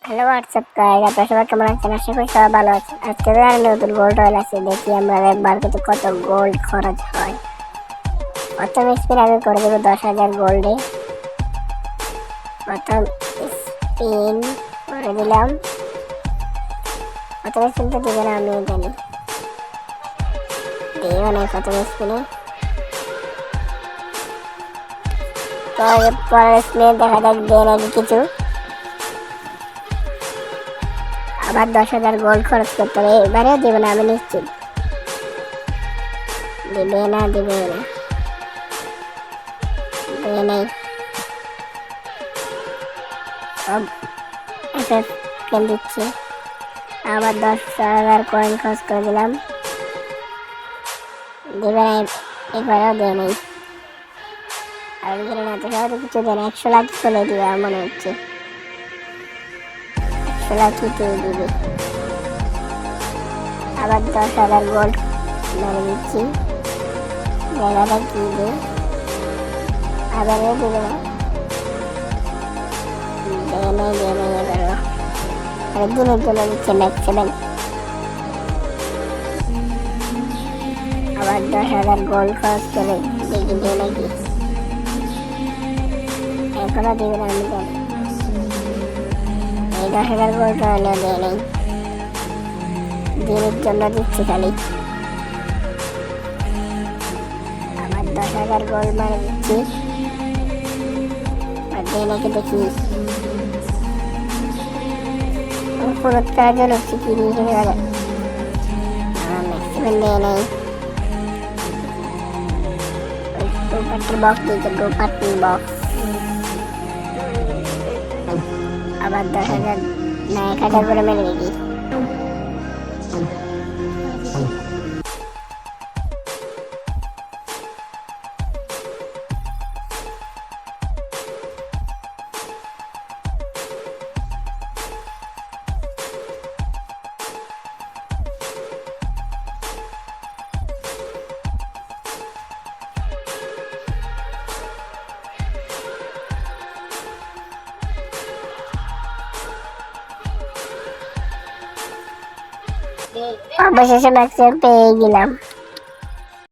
Hello WhatsApp guys, আপনারা সবাই কেমন আছেন? আশা করি সবাই ভালো আছেন। আজকে আর নতুন গোল্ড রয়েল আছে, দেখি আমরা একবার কত গোল্ড খরচ হয়। প্রথম স্পিন আমি করে দেবো 10,000 গোল্ডে। প্রথম স্পিন করে দিলাম। প্রথম স্পিন তো দেবে না, আমি জানি দেবো না প্রথম স্পিনে। তো পরের স্পিনে দেখা যাক দেয় নাকি কিছু। আবার 10,000 গোল্ড খরচ করতে হবে, এবারেও দেবে না আমি নিশ্চিত। দিবে না নেই। সব এফএফ কেন দিচ্ছে। আবার 10,000 কয়েন খরচ করে দিলাম, দেবে না, এবারেও দেয় নেই। আর দিলে না তো সহজে কিছু দেয় না। 100 লাখ চলে দিবে আমার মনে হচ্ছে, 100 লাখ দিবে। আবার 10,000 গোল্ড মেরে দিচ্ছি, জায়গাটা কি দেয়। আবারও দেবে না, দিনের জন্য দিচ্ছে ম্যাক্স 7। আবার 10,000 গোল্ড খরচ করে দেখি দেয় নাকি। এখনো দেবে না, আমি জানি। এই 10,000 গোল্ড হলেও দেয় নেই, দিনের জন্য দিচ্ছে খালি। আবার 10,000 গোল্ড মারে দিচ্ছি, আর দেয় নাকি দেখি। পুরস্কার জন্য কি নিয়ে গেল, ম্যাক্সিমাম দেয় নেই। পার্টি বক্স দিয়েছে, পার্টি বক্স। আবার 10,000 না 1,000 করে মেরে দেখি। অবশেষে ম্যাক্সিমাম পেয়ে গেলাম।